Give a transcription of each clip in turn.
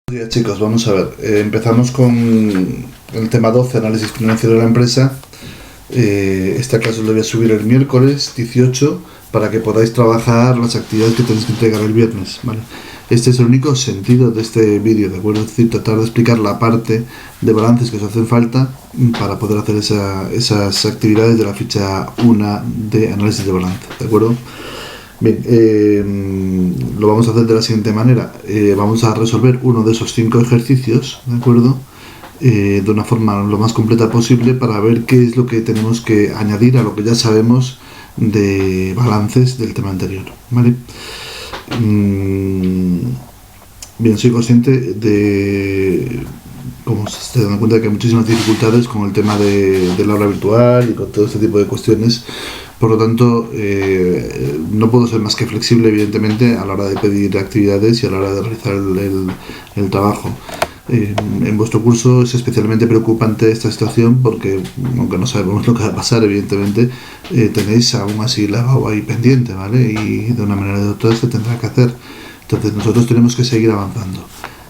Buenos días, chicos, vamos a ver. Empezamos con el tema 12, análisis financiero de la empresa. Esta clase os la voy a subir el miércoles 18 para que podáis trabajar las actividades que tenéis que entregar el viernes, ¿vale? Este es el único sentido de este vídeo, ¿de acuerdo? Es decir, tratar de explicar la parte de balances que os hacen falta para poder hacer esas actividades de la ficha 1 de análisis de balance, ¿de acuerdo? Bien, lo vamos a hacer de la siguiente manera. Vamos a resolver uno de esos 5 ejercicios, ¿de acuerdo? De una forma lo más completa posible para ver qué es lo que tenemos que añadir a lo que ya sabemos de balances del tema anterior, ¿vale? Bien, soy consciente de, como se dan cuenta, que hay muchísimas dificultades con el tema del aula virtual y con todo este tipo de cuestiones. Por lo tanto, no puedo ser más que flexible, evidentemente, a la hora de pedir actividades y a la hora de realizar el trabajo. En vuestro curso es especialmente preocupante esta situación porque, aunque no sabemos lo que va a pasar, evidentemente, tenéis aún así la GAU ahí pendiente, ¿vale? Y de una manera o de otra se tendrá que hacer. Entonces nosotros tenemos que seguir avanzando.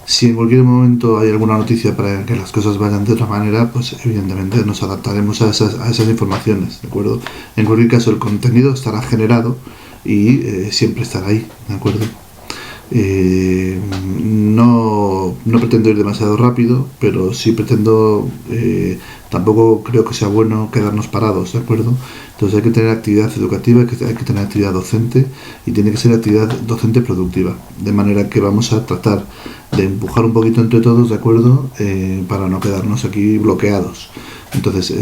Si en cualquier momento hay alguna noticia para que las cosas vayan de otra manera, pues evidentemente nos adaptaremos a esas informaciones, ¿de acuerdo? En cualquier caso, el contenido estará generado y siempre estará ahí, ¿de acuerdo? No pretendo ir demasiado rápido, pero sí pretendo, tampoco creo que sea bueno quedarnos parados, ¿de acuerdo? Entonces hay que tener actividad educativa, hay que tener actividad docente y tiene que ser actividad docente productiva, de manera que vamos a tratar de empujar un poquito entre todos, ¿de acuerdo? Para no quedarnos aquí bloqueados. Entonces,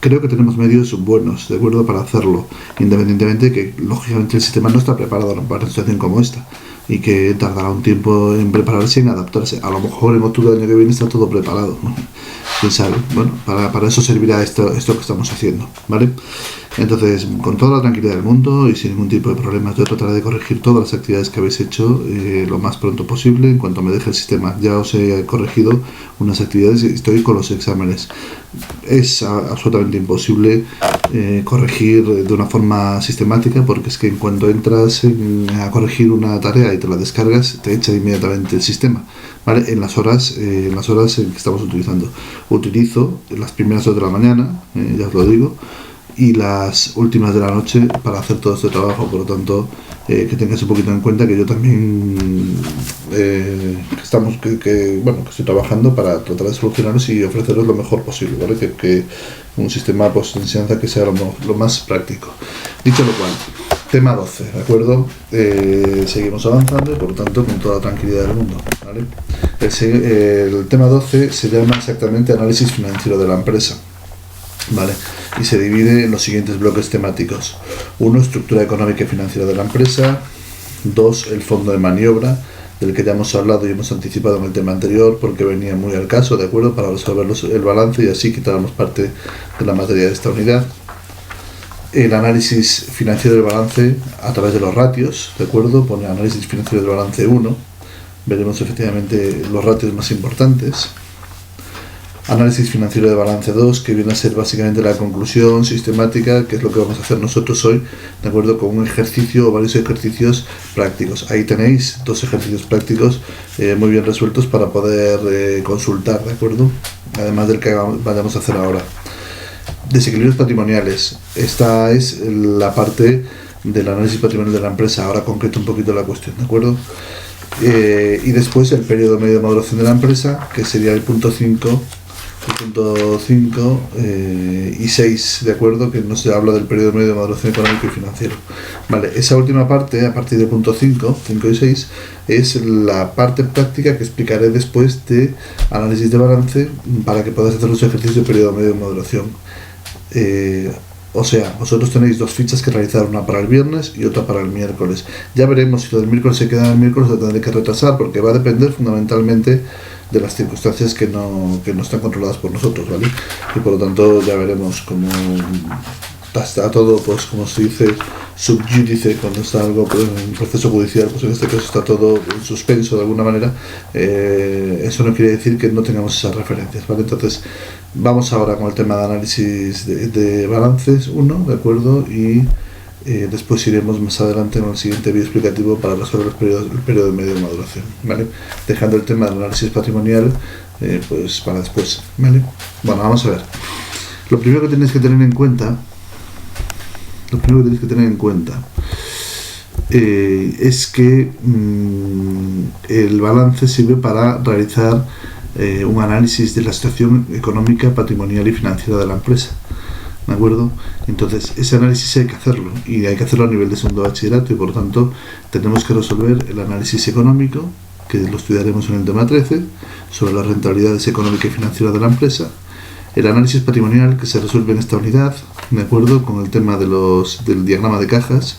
creo que tenemos medios buenos, ¿de acuerdo?, para hacerlo, independientemente de que, lógicamente, el sistema no está preparado para una situación como esta y que tardará un tiempo en prepararse y en adaptarse. A lo mejor en octubre del año que viene está todo preparado, ¿no? ¿Quién sabe? Bueno, para eso servirá esto que estamos haciendo, ¿vale? Entonces, con toda la tranquilidad del mundo y sin ningún tipo de problemas, yo trataré de corregir todas las actividades que habéis hecho lo más pronto posible. En cuanto me deje el sistema, ya os he corregido unas actividades y estoy con los exámenes. Es absolutamente imposible corregir de una forma sistemática, porque es que en cuanto entras a corregir una tarea y te la descargas, te echa inmediatamente el sistema, ¿vale? En las horas en que estamos utilizando. Utilizo las primeras horas de la mañana, ya os lo digo, y las últimas de la noche para hacer todo este trabajo. Por lo tanto, que tengáis un poquito en cuenta que yo también que estoy trabajando para tratar de solucionaros y ofreceros lo mejor posible, ¿vale? Que un sistema de enseñanza que sea lo más práctico. Dicho lo cual, tema 12, ¿de acuerdo? Seguimos avanzando y, por lo tanto, con toda la tranquilidad del mundo, ¿vale? El tema 12 se llama exactamente análisis financiero de la empresa, ¿vale? Y se divide en los siguientes bloques temáticos: 1, estructura económica y financiera de la empresa; 2, el fondo de maniobra, del que ya hemos hablado y hemos anticipado en el tema anterior porque venía muy al caso, ¿de acuerdo?, para resolver el balance y así quitábamos parte de la materia de esta unidad. El análisis financiero del balance a través de los ratios, ¿de acuerdo? Pone análisis financiero del balance 1, veremos efectivamente los ratios más importantes. Análisis financiero de balance 2, que viene a ser básicamente la conclusión sistemática, que es lo que vamos a hacer nosotros hoy, ¿de acuerdo?, con un ejercicio o varios ejercicios prácticos. Ahí tenéis 2 ejercicios prácticos muy bien resueltos para poder consultar, ¿de acuerdo?, además del que vayamos a hacer ahora. Desequilibrios patrimoniales. Esta es la parte del análisis patrimonial de la empresa. Ahora concreto un poquito la cuestión, ¿de acuerdo? Y después el periodo medio de maduración de la empresa, que sería el punto 5 y 6, ¿de acuerdo?, que nos habla del periodo medio de maduración económico y financiero. Vale, esa última parte, a partir del punto 5 y 6, es la parte práctica que explicaré después de análisis de balance para que podáis hacer los ejercicios de periodo medio de maduración. O sea, vosotros tenéis 2 fichas que realizar, una para el viernes y otra para el miércoles. Ya veremos si lo del miércoles se queda en el miércoles, lo tendré que retrasar porque va a depender fundamentalmente de las circunstancias que no están controladas por nosotros, ¿vale? Y por lo tanto ya veremos cómo está todo, pues como se dice, sub judice, cuando está algo en proceso judicial, pues en este caso está todo en suspenso de alguna manera. Eso no quiere decir que no tengamos esas referencias, ¿vale? Entonces vamos ahora con el tema de análisis de balances 1, ¿de acuerdo? Y Después iremos más adelante en el siguiente vídeo explicativo para resolver el periodo medio de maduración, ¿vale? Dejando el tema del análisis patrimonial pues para después, ¿vale? Bueno, vamos a ver. Lo primero que tenéis que tener en cuenta es que el balance sirve para realizar un análisis de la situación económica, patrimonial y financiera de la empresa, ¿de acuerdo? Entonces, ese análisis hay que hacerlo, y hay que hacerlo a nivel de segundo bachillerato, y por lo tanto tenemos que resolver el análisis económico, que lo estudiaremos en el tema 13, sobre las rentabilidades económica y financiera de la empresa, el análisis patrimonial, que se resuelve en esta unidad, ¿de acuerdo?, con el tema del diagrama de cajas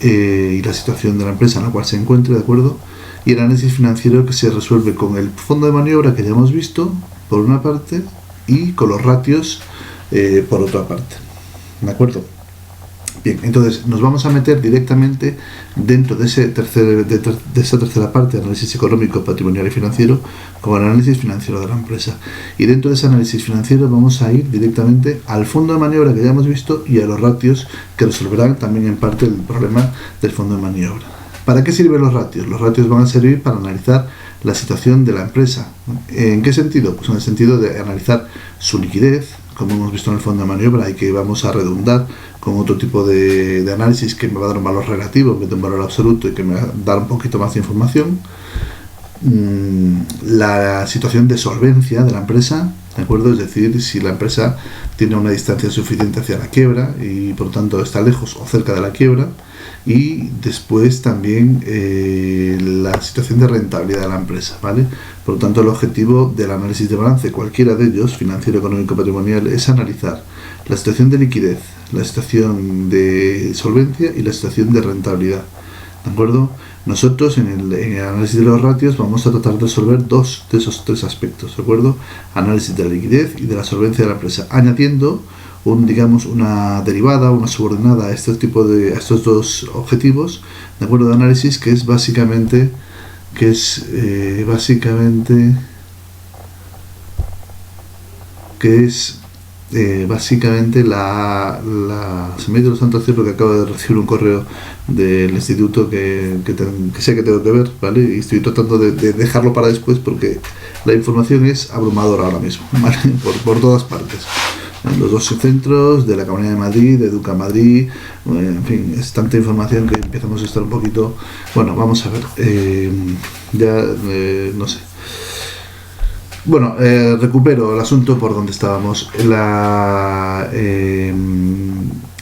y la situación de la empresa en la cual se encuentre, ¿de acuerdo?, y el análisis financiero, que se resuelve con el fondo de maniobra que ya hemos visto, por una parte, y con los ratios por otra parte, ¿de acuerdo? Bien, entonces nos vamos a meter directamente dentro de esa tercera parte de análisis económico, patrimonial y financiero, con el análisis financiero de la empresa. Y dentro de ese análisis financiero vamos a ir directamente al fondo de maniobra que ya hemos visto y a los ratios, que resolverán también en parte el problema del fondo de maniobra. ¿Para qué sirven los ratios? Los ratios van a servir para analizar la situación de la empresa. ¿En qué sentido? Pues en el sentido de analizar su liquidez, como hemos visto en el fondo de maniobra, y que vamos a redundar con otro tipo de análisis que me va a dar un valor relativo en vez de un valor absoluto y que me va a dar un poquito más de información. La situación de solvencia de la empresa, ¿de acuerdo? Es decir, si la empresa tiene una distancia suficiente hacia la quiebra y por tanto está lejos o cerca de la quiebra. Y después también la situación de rentabilidad de la empresa, ¿vale? Por lo tanto, el objetivo del análisis de balance, cualquiera de ellos, financiero, económico, patrimonial, es analizar la situación de liquidez, la situación de solvencia y la situación de rentabilidad, ¿de acuerdo? Nosotros en el análisis de los ratios vamos a tratar de resolver dos de esos tres aspectos, ¿de acuerdo? Análisis de la liquidez y de la solvencia de la empresa, añadiendo una derivada, una subordinada a estos dos objetivos, de acuerdo, de análisis, que es básicamente se me ha ido los santos cielos, porque acabo de recibir un correo del instituto que sé que tengo que ver, ¿vale? Y estoy tratando de dejarlo para después porque la información es abrumadora ahora mismo, ¿vale? por todas partes. Los dos centros de la Comunidad de Madrid, de Educa Madrid, en fin, es tanta información que empezamos a estar un poquito... Bueno, vamos a ver, no sé. Bueno, recupero el asunto por donde estábamos.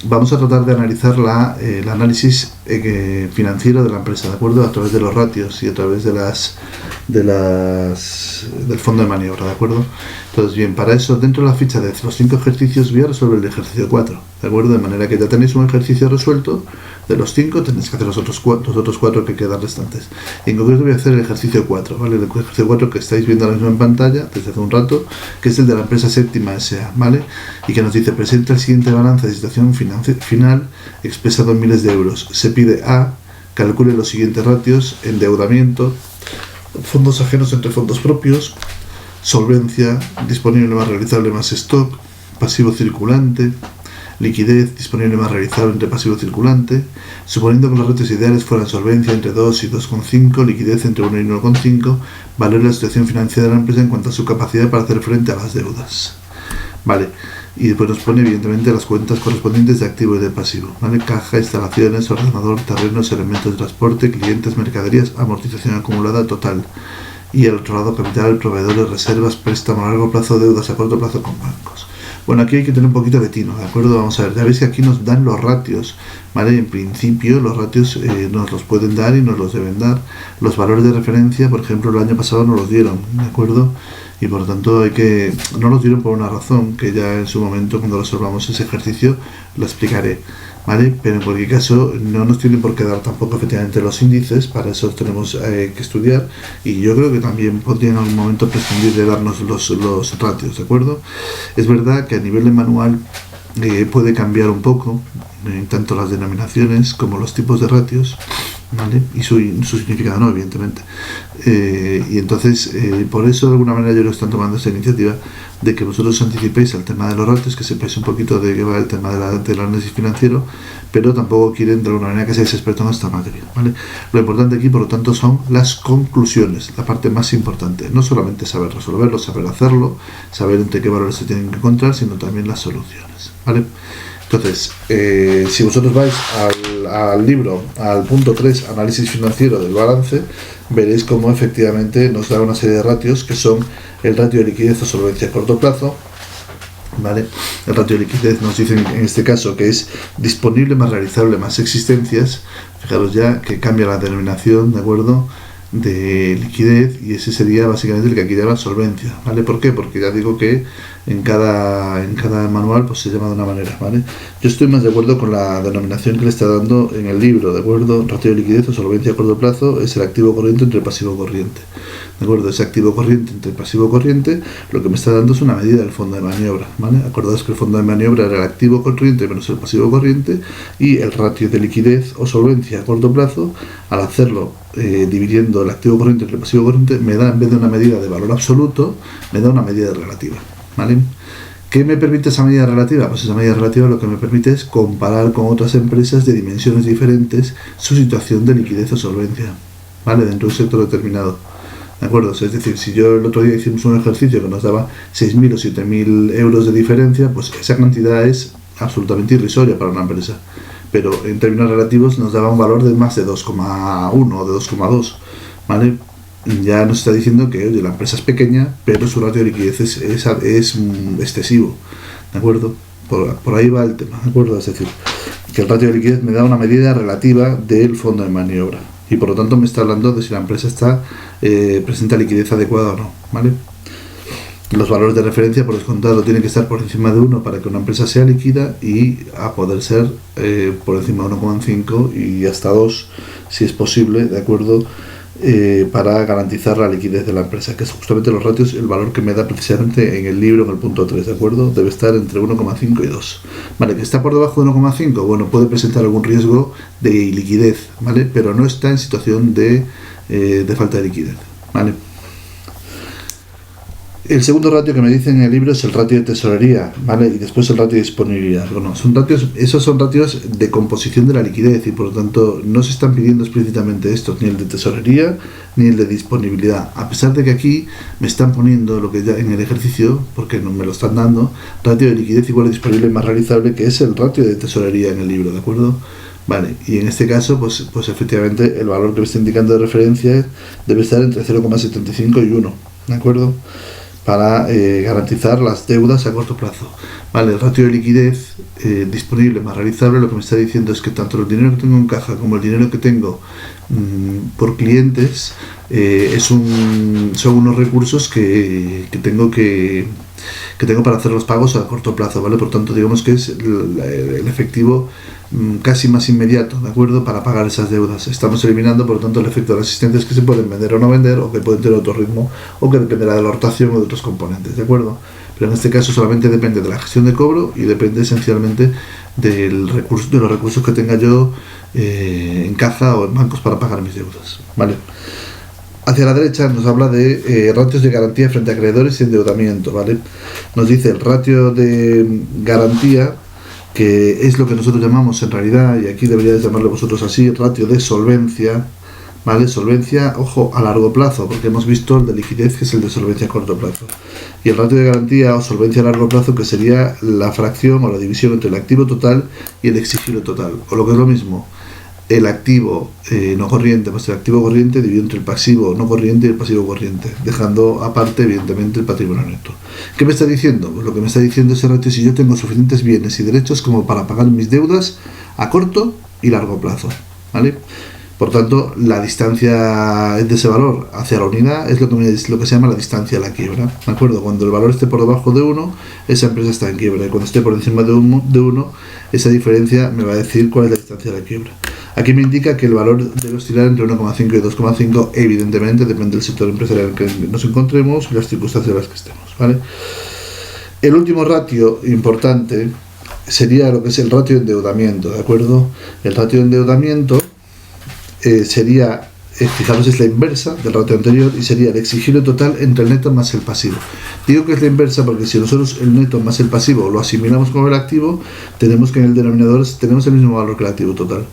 Vamos a tratar de analizar el análisis financiero de la empresa, ¿de acuerdo? A través de los ratios y a través del fondo de maniobra, ¿de acuerdo? Entonces, bien, para eso, dentro de la ficha de los 5 ejercicios voy a resolver el ejercicio 4, ¿de acuerdo? De manera que ya tenéis un ejercicio resuelto. De los 5 tenéis que hacer los otros 4 que quedan restantes. En concreto voy a hacer el ejercicio 4, ¿vale? El ejercicio 4 que estáis viendo ahora mismo en pantalla desde hace un rato, que es el de la empresa Séptima S.A., ¿vale? Y que nos dice: presenta el siguiente balance de situación final expresado en miles de euros. Se pide A, calcule los siguientes ratios: endeudamiento, fondos ajenos entre fondos propios, solvencia, disponible más realizable más stock, pasivo circulante, liquidez, disponible más realizable entre pasivo circulante, suponiendo que los ratios ideales fueran solvencia entre 2 y 2,5, liquidez entre 1 y 1,5, valore la situación financiera de la empresa en cuanto a su capacidad para hacer frente a las deudas. Vale, y después nos pone evidentemente las cuentas correspondientes de activo y de pasivo, ¿vale? Caja, instalaciones, ordenador, terrenos, elementos de transporte, clientes, mercaderías, amortización acumulada total. Y al otro lado, capital, proveedores, reservas, préstamo a largo plazo, deudas a corto plazo con bancos. Bueno, aquí hay que tener un poquito de tino, ¿de acuerdo? Vamos a ver, ya veis que aquí nos dan los ratios, ¿vale? En principio los ratios nos los pueden dar y nos los deben dar. Los valores de referencia, por ejemplo, el año pasado nos los dieron, ¿de acuerdo? Y por lo tanto no los dieron por una razón que ya en su momento, cuando resolvamos ese ejercicio, lo explicaré, ¿vale? Pero en cualquier caso no nos tienen por qué dar tampoco efectivamente los índices, para eso tenemos que estudiar, y yo creo que también podrían en algún momento prescindir de darnos los ratios, ¿de acuerdo? Es verdad que a nivel de manual puede cambiar un poco, tanto las denominaciones como los tipos de ratios, ¿vale? Y su significado no, evidentemente. Y entonces, por eso de alguna manera yo lo estoy tomando esta iniciativa de que vosotros os anticipéis al tema de los ratios, que sepáis un poquito de qué va el tema del análisis financiero, pero tampoco quieren de alguna manera que seáis expertos en esta materia, ¿vale? Lo importante aquí, por lo tanto, son las conclusiones, la parte más importante. No solamente saber resolverlo, saber hacerlo, saber entre qué valores se tienen que encontrar, sino también las soluciones, ¿vale? Entonces, si vosotros vais al libro, al punto 3, análisis financiero del balance, veréis cómo efectivamente nos da una serie de ratios que son el ratio de liquidez o solvencia a corto plazo, ¿vale? El ratio de liquidez nos dice en este caso que es disponible más realizable más existencias. Fijaros ya que cambia la denominación, ¿de acuerdo?, de liquidez, y ese sería básicamente el que aquí llama solvencia, ¿vale? ¿Por qué? Porque ya digo que en cada manual pues se llama de una manera, ¿vale? Yo estoy más de acuerdo con la denominación que le está dando en el libro, ¿de acuerdo? Ratio de liquidez o solvencia a corto plazo es el activo corriente entre el pasivo corriente, ¿de acuerdo? Ese activo corriente entre el pasivo corriente lo que me está dando es una medida del fondo de maniobra, ¿vale? Acordaos que el fondo de maniobra era el activo corriente menos el pasivo corriente, y el ratio de liquidez o solvencia a corto plazo, al hacerlo dividiendo el activo corriente entre el pasivo corriente, me da, en vez de una medida de valor absoluto, me da una medida relativa, ¿vale? ¿Qué me permite esa medida relativa? Pues esa medida relativa lo que me permite es comparar con otras empresas de dimensiones diferentes su situación de liquidez o solvencia, ¿vale? Dentro de un sector determinado, ¿de acuerdo? Es decir, si yo el otro día hicimos un ejercicio que nos daba 6.000 o 7.000 euros de diferencia, pues esa cantidad es absolutamente irrisoria para una empresa, pero en términos relativos nos daba un valor de más de 2,1 o de 2,2, ¿vale? Ya nos está diciendo que, oye, la empresa es pequeña, pero su ratio de liquidez es excesivo, ¿de acuerdo? Por ahí va el tema, ¿de acuerdo? Es decir, que el ratio de liquidez me da una medida relativa del fondo de maniobra, y por lo tanto me está hablando de si la empresa presenta liquidez adecuada o no, ¿vale? Los valores de referencia, por descontado, tienen que estar por encima de 1 para que una empresa sea líquida, y a poder ser por encima de 1,5 y hasta 2, si es posible, ¿de acuerdo?, para garantizar la liquidez de la empresa, que es justamente los ratios, el valor que me da precisamente en el libro, en el punto 3, ¿de acuerdo? Debe estar entre 1,5 y 2. Vale, que está por debajo de 1,5, bueno, puede presentar algún riesgo de iliquidez, ¿vale? Pero no está en situación de falta de liquidez, ¿vale? El segundo ratio que me dicen en el libro es el ratio de tesorería, ¿vale? Y después el ratio de disponibilidad. Bueno, esos son ratios de composición de la liquidez, y por lo tanto no se están pidiendo explícitamente estos, ni el de tesorería ni el de disponibilidad, a pesar de que aquí me están poniendo lo que ya en el ejercicio, porque no me lo están dando, ratio de liquidez igual a disponible más realizable, que es el ratio de tesorería en el libro, ¿de acuerdo? Vale, y en este caso, pues efectivamente el valor que me está indicando de referencia debe estar entre 0,75 y 1, ¿de acuerdo?, para garantizar las deudas a corto plazo. Vale, el ratio de liquidez disponible más realizable lo que me está diciendo es que tanto el dinero que tengo en caja como el dinero que tengo por clientes son unos recursos que tengo para hacer los pagos a corto plazo, ¿vale? Por tanto, digamos que es el efectivo casi más inmediato, ¿de acuerdo?, para pagar esas deudas. Estamos eliminando, por lo tanto, el efecto de las existencias que se pueden vender o no vender, o que pueden tener otro ritmo, o que dependerá de la rotación o de otros componentes, ¿de acuerdo? Pero en este caso solamente depende de la gestión de cobro y depende esencialmente de los recursos que tenga yo en caja o en bancos para pagar mis deudas, ¿vale? Hacia la derecha nos habla de ratios de garantía frente a acreedores y endeudamiento, ¿vale? Nos dice el ratio de garantía, que es lo que nosotros llamamos en realidad, y aquí deberíais llamarlo vosotros así, ratio de solvencia, ¿vale? Solvencia, ojo, a largo plazo, porque hemos visto el de liquidez, que es el de solvencia a corto plazo. Y el ratio de garantía o solvencia a largo plazo, que sería la fracción o la división entre el activo total y el exigible total, o lo que es lo mismo, el activo no corriente más el activo corriente dividido entre el pasivo no corriente y el pasivo corriente, dejando aparte evidentemente el patrimonio neto. ¿Qué me está diciendo? Pues lo que me está diciendo ese ratio es si yo tengo suficientes bienes y derechos como para pagar mis deudas a corto y largo plazo, ¿vale? Por tanto, la distancia de ese valor hacia la unidad es lo que se llama la distancia a la quiebra, ¿de acuerdo? Cuando el valor esté por debajo de 1, esa empresa está en quiebra, y cuando esté por encima de 1, esa diferencia me va a decir cuál es la distancia a la quiebra. Aquí me indica que el valor debe oscilar entre 1,5 y 2,5, evidentemente depende del sector empresarial en que nos encontremos y las circunstancias en las que estemos, ¿vale? El último ratio importante sería lo que es el ratio de endeudamiento, ¿de acuerdo? El ratio de endeudamiento sería, fijaros, es la inversa del ratio anterior y sería el exigible total entre el neto más el pasivo. Digo que es la inversa porque si nosotros el neto más el pasivo lo asimilamos con el activo, tenemos que en el denominador tenemos el mismo valor que el activo total.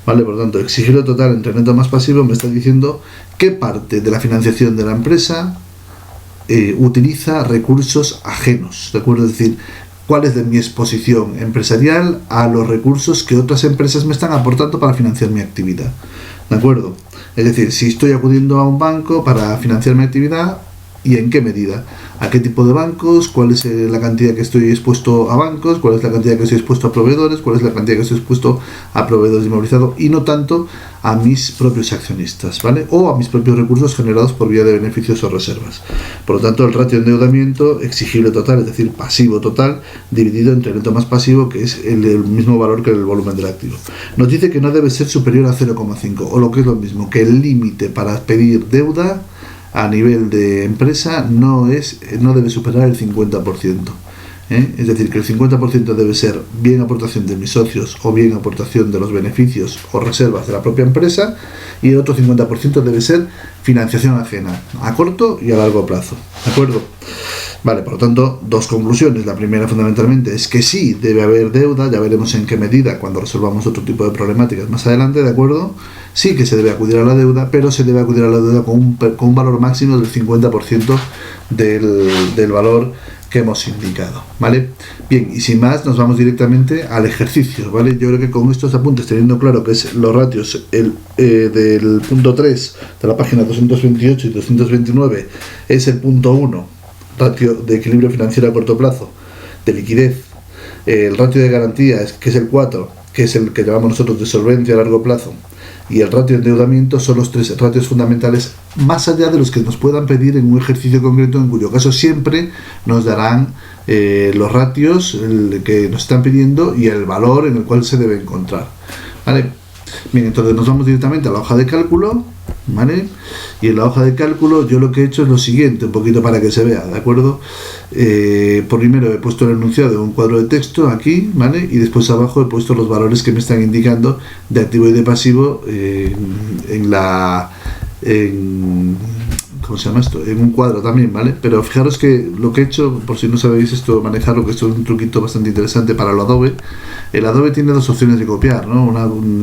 ¿Vale? Por lo tanto, exigible total entre neto más pasivo me está diciendo qué parte de la financiación de la empresa utiliza recursos ajenos, ¿de acuerdo? Es decir, cuál es de mi exposición empresarial a los recursos que otras empresas me están aportando para financiar mi actividad, ¿de acuerdo? Es decir, si estoy acudiendo a un banco para financiar mi actividad, ¿y en qué medida? ¿A qué tipo de bancos? ¿Cuál es la cantidad que estoy expuesto a bancos? ¿Cuál es la cantidad que estoy expuesto a proveedores? ¿Cuál es la cantidad que estoy expuesto a proveedores inmovilizados? Y no tanto a mis propios accionistas, ¿vale? O a mis propios recursos generados por vía de beneficios o reservas. Por lo tanto, el ratio de endeudamiento exigible total, es decir, pasivo total, dividido entre el neto más pasivo, que es el mismo valor que el volumen del activo. Nos dice que no debe ser superior a 0,5, o lo que es lo mismo, que el límite para pedir deuda a nivel de empresa no debe superar el 50%. Es decir, que el 50% debe ser bien aportación de mis socios o bien aportación de los beneficios o reservas de la propia empresa, y el otro 50% debe ser financiación ajena a corto y a largo plazo. ¿De acuerdo? Vale, por lo tanto, dos conclusiones. La primera, fundamentalmente, es que sí debe haber deuda, ya veremos en qué medida cuando resolvamos otro tipo de problemáticas más adelante, ¿de acuerdo? Sí que se debe acudir a la deuda, pero se debe acudir a la deuda con un valor máximo del 50% del valor que hemos indicado, ¿vale? Bien, y sin más, nos vamos directamente al ejercicio, ¿vale? Yo creo que con estos apuntes, teniendo claro que es los ratios del punto 3 de la página 228 y 229, es el punto 1, ratio de equilibrio financiero a corto plazo, de liquidez, el ratio de garantía, que es el 4, que es el que llamamos nosotros de solvencia a largo plazo, y el ratio de endeudamiento son los tres ratios fundamentales, más allá de los que nos puedan pedir en un ejercicio concreto, en cuyo caso siempre nos darán los ratios que nos están pidiendo y el valor en el cual se debe encontrar, ¿vale? Bien, entonces nos vamos directamente a la hoja de cálculo, ¿vale? Y en la hoja de cálculo yo lo que he hecho es lo siguiente, un poquito para que se vea, ¿de acuerdo? Por primero he puesto el enunciado en un cuadro de texto aquí, ¿vale? Y después abajo he puesto los valores que me están indicando de activo y de pasivo ¿cómo se llama esto? En un cuadro también, ¿vale? Pero fijaros que lo que he hecho, por si no sabéis esto, manejarlo, que esto es un truquito bastante interesante para el Adobe. El Adobe tiene dos opciones de copiar, ¿no?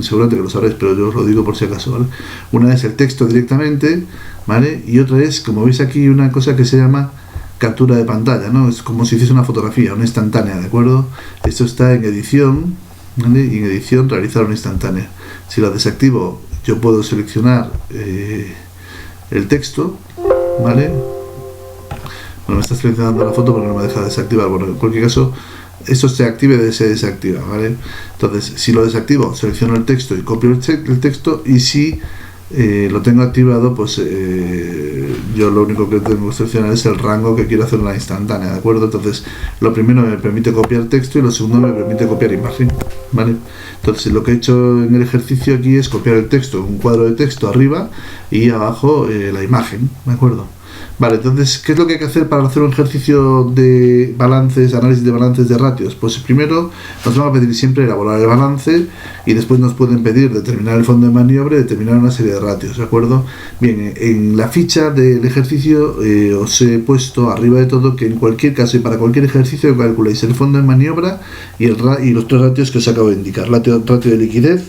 Seguramente que lo sabréis, pero yo os lo digo por si acaso, ¿vale? Una es el texto directamente, ¿vale? Y otra es, como veis aquí, una cosa que se llama captura de pantalla, ¿no? Es como si hiciese una fotografía, una instantánea, ¿de acuerdo? Esto está en edición, ¿vale? Y en edición realizar una instantánea. Si lo desactivo, yo puedo seleccionar el texto, ¿vale? Bueno, me está seleccionando la foto porque no me deja desactivar. Bueno, en cualquier caso, esto se activa y se desactiva, ¿vale? Entonces, si lo desactivo, selecciono el texto y copio el texto, y si lo tengo activado, pues yo lo único que tengo que seleccionar es el rango que quiero hacer en la instantánea, ¿de acuerdo? Entonces, lo primero me permite copiar texto y lo segundo me permite copiar imagen, ¿vale? Entonces, lo que he hecho en el ejercicio aquí es copiar el texto, un cuadro de texto arriba y abajo la imagen, ¿de acuerdo? Vale, entonces, ¿qué es lo que hay que hacer para hacer un ejercicio de balances, análisis de balances de ratios? Pues primero nos van a pedir siempre elaborar el balance, y después nos pueden pedir determinar el fondo de maniobra y determinar una serie de ratios, ¿de acuerdo? Bien, en la ficha del ejercicio os he puesto arriba de todo que en cualquier caso y para cualquier ejercicio calculéis el fondo de maniobra y los tres ratios que os acabo de indicar. Ratio de liquidez,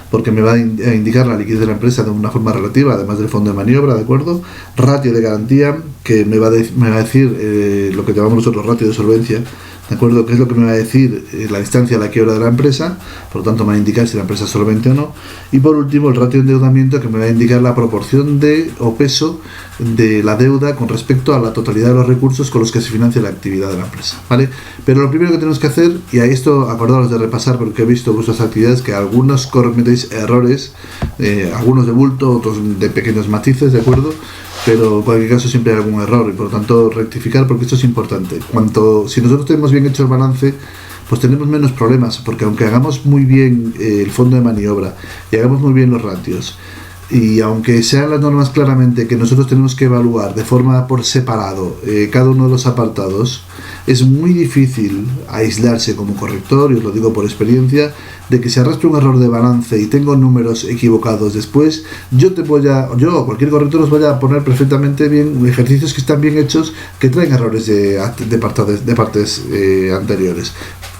porque me va a indicar la liquidez de la empresa de una forma relativa, además del fondo de maniobra, ¿de acuerdo? Ratio de garantía, que me va a decir lo que llamamos nosotros ratio de solvencia, ¿de acuerdo? Que es lo que me va a decir la distancia a la quiebra de la empresa, por lo tanto me va a indicar si la empresa es solvente o no. Y por último, el ratio de endeudamiento, que me va a indicar la proporción o peso de la deuda con respecto a la totalidad de los recursos con los que se financia la actividad de la empresa, ¿vale? Pero lo primero que tenemos que hacer, y a esto acordaros de repasar porque he visto vuestras actividades que algunos cometéis errores, algunos de bulto, otros de pequeños matices, ¿de acuerdo? Pero en cualquier caso siempre hay algún error y por lo tanto rectificar, porque esto es importante. Si nosotros tenemos bien hecho el balance, pues tenemos menos problemas, porque aunque hagamos muy bien el fondo de maniobra y hagamos muy bien los ratios, y aunque sean las normas claramente que nosotros tenemos que evaluar de forma por separado cada uno de los apartados, es muy difícil aislarse como corrector, y os lo digo por experiencia, de que si arrastro un error de balance y tengo números equivocados después, yo o cualquier corrector os vaya a poner perfectamente bien ejercicios que están bien hechos, que traen errores de partes anteriores.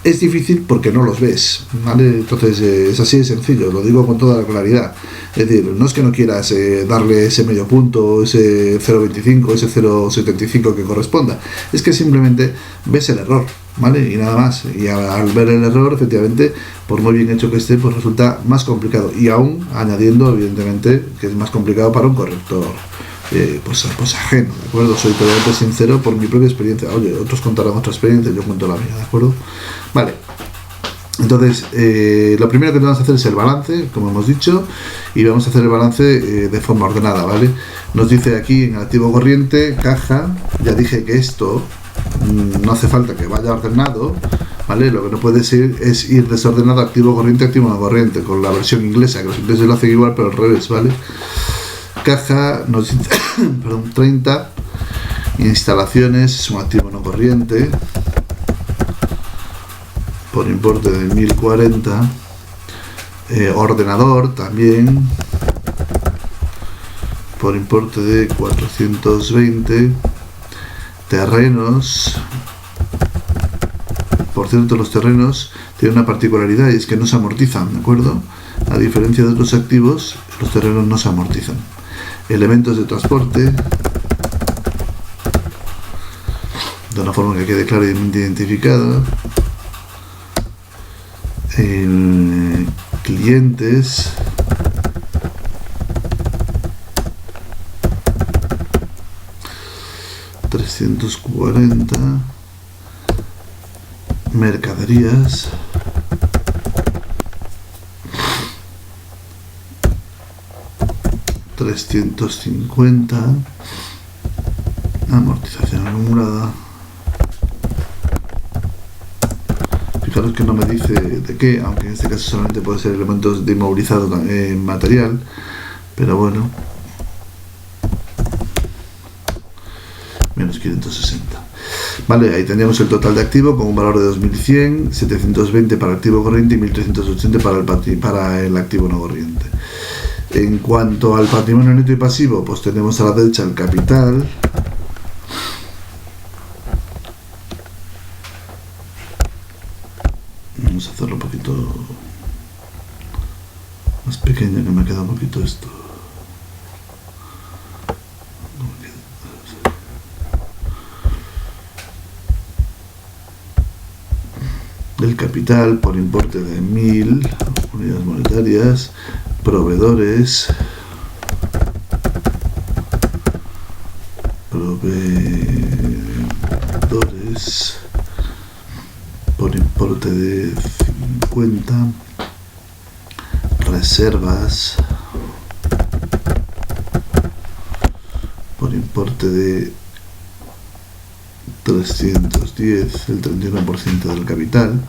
Es difícil porque no los ves, ¿vale? Entonces es así de sencillo, lo digo con toda la claridad. Es decir, no es que no quieras darle ese medio punto, ese 0,25, ese 0,75 que corresponda, es que simplemente ves el error, ¿vale? Y nada más. Y al ver el error, efectivamente, por muy bien hecho que esté, pues resulta más complicado. Y aún añadiendo, evidentemente, que es más complicado para un corrector pues ajeno, ¿de acuerdo? Soy totalmente sincero por mi propia experiencia. Oye, otros contarán otra experiencia, yo cuento la mía, ¿de acuerdo? Vale. Entonces, lo primero que tenemos que hacer es el balance, como hemos dicho, y vamos a hacer el balance de forma ordenada, ¿vale? Nos dice aquí en el activo corriente, caja, ya dije que esto no hace falta que vaya ordenado, ¿vale? Lo que no puede ser es ir desordenado, activo corriente, activo no corriente, con la versión inglesa, que los ingleses lo hacen igual, pero al revés, ¿vale? Caja nos dice, perdón, 30, instalaciones, es un activo no corriente, por importe de 1040, ordenador también, por importe de 420, terrenos. Por cierto, los terrenos tienen una particularidad, y es que no se amortizan, ¿de acuerdo? A diferencia de otros activos, los terrenos no se amortizan. Elementos de transporte, de una forma que quede claramente identificada. Clientes, $340, mercaderías, $350, amortización acumulada. Fijaros que no me dice de qué, aunque en este caso solamente puede ser elementos de inmovilizado material, pero bueno, menos 560. Vale, ahí tendríamos el total de activo con un valor de 2100, 720 para el activo corriente y 1380 para el activo no corriente. En cuanto al patrimonio neto y pasivo, pues tenemos a la derecha el capital, vamos a hacerlo un poquito más pequeño, que me queda un poquito esto. Del capital por importe de 1000 unidades monetarias, proveedores, por importe de 50, reservas por importe de 310, el 31% del capital,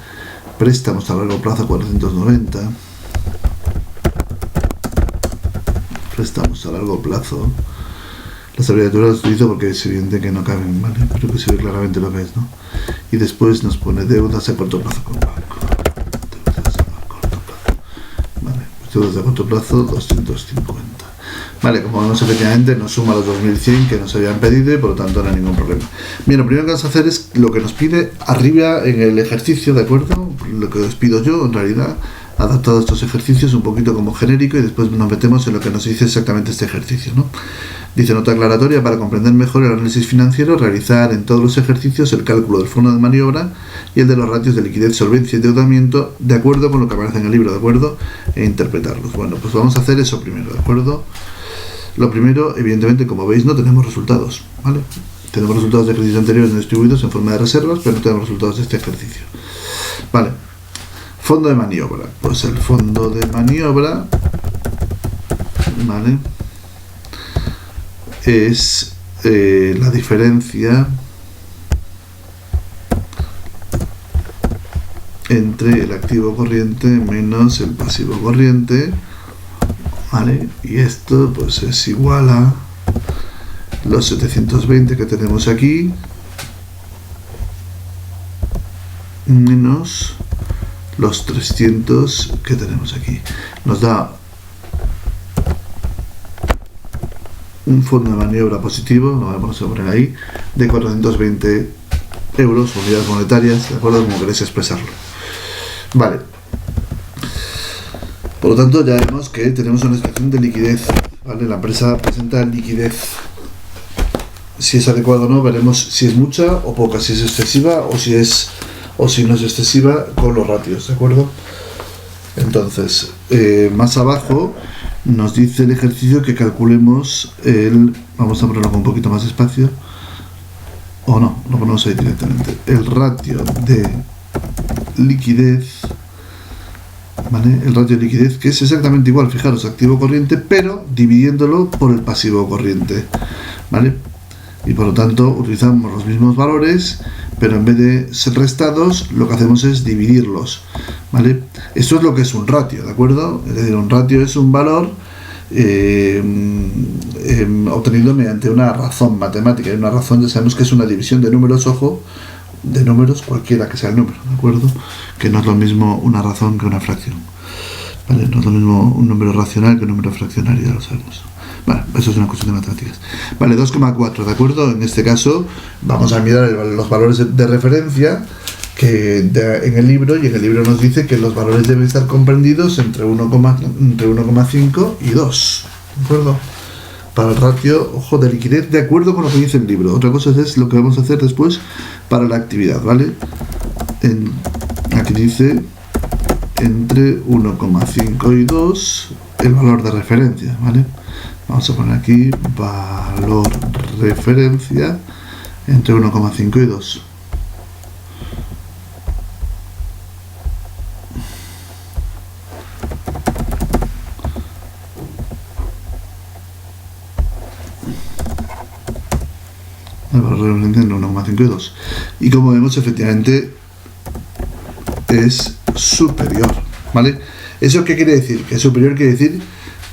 préstamos a largo plazo 490, préstamos a largo plazo, las abreviaturas las utilizo porque es evidente que no caben, ¿vale? Creo que se ve claramente lo que es, ¿no? Y después nos pone deudas a corto plazo con banco, deudas a corto plazo, ¿vale? Pues deudas a corto plazo 250. Vale, como vemos, efectivamente nos suma los 2100 que nos habían pedido y por lo tanto no hay ningún problema. Bien, lo primero que vamos a hacer es lo que nos pide arriba en el ejercicio, ¿de acuerdo? Lo que os pido yo, en realidad, adaptado a estos ejercicios un poquito como genérico, y después nos metemos en lo que nos dice exactamente este ejercicio, ¿no? Dice: nota aclaratoria: para comprender mejor el análisis financiero, realizar en todos los ejercicios el cálculo del fondo de maniobra y el de los ratios de liquidez, solvencia y endeudamiento, de acuerdo con lo que aparece en el libro, ¿de acuerdo? E interpretarlos. Bueno, pues vamos a hacer eso primero, ¿de acuerdo? Lo primero, evidentemente, como veis, no tenemos resultados, ¿vale? Tenemos resultados de ejercicios anteriores no distribuidos en forma de reservas, pero no tenemos resultados de este ejercicio. Vale. Fondo de maniobra. Pues el fondo de maniobra, ¿vale?, es la diferencia entre el activo corriente menos el pasivo corriente, ¿vale? Y esto pues es igual a los 720 que tenemos aquí menos los 300 que tenemos aquí. Nos da un fondo de maniobra positivo, lo vamos a poner ahí, de 420 euros, unidades monetarias, de acuerdo, como queréis expresarlo. Vale. Por lo tanto, ya vemos que tenemos una situación de liquidez, ¿vale? La empresa presenta liquidez. Si es adecuado o no, veremos si es mucha o poca, si es excesiva o si no es excesiva con los ratios, ¿de acuerdo? Entonces, más abajo nos dice el ejercicio que calculemos vamos a ponerlo con un poquito más espacio, o no, lo ponemos ahí directamente, el ratio de liquidez, ¿vale? El ratio de liquidez, que es exactamente igual, fijaros, activo corriente, pero dividiéndolo por el pasivo corriente, ¿vale? Y por lo tanto utilizamos los mismos valores, pero en vez de ser restados, lo que hacemos es dividirlos, ¿vale? Esto es lo que es un ratio, ¿de acuerdo? Es decir, un ratio es un valor obtenido mediante una razón matemática. Y una razón ya sabemos que es una división de números, ojo, de números cualquiera que sea el número, ¿de acuerdo? Que no es lo mismo una razón que una fracción, ¿vale? No es lo mismo un número racional que un número fraccionario, ya lo sabemos. Vale, eso es una cuestión de matemáticas. Vale, 2,4, ¿de acuerdo? En este caso vamos a mirar los valores de referencia en el libro, y en el libro nos dice que los valores deben estar comprendidos entre 1,5 y 2, ¿de acuerdo? Para el ratio, ojo, de liquidez, de acuerdo con lo que dice el libro. Otra cosa es lo que vamos a hacer después para la actividad, ¿vale? Aquí dice entre 1,5 y 2 el valor de referencia, ¿vale? Vamos a poner aquí valor referencia entre 1,5 y 2. El valor de referencia entre 1,5 y 2. Y como vemos, efectivamente es superior, ¿vale? ¿Eso qué quiere decir? Que superior quiere decir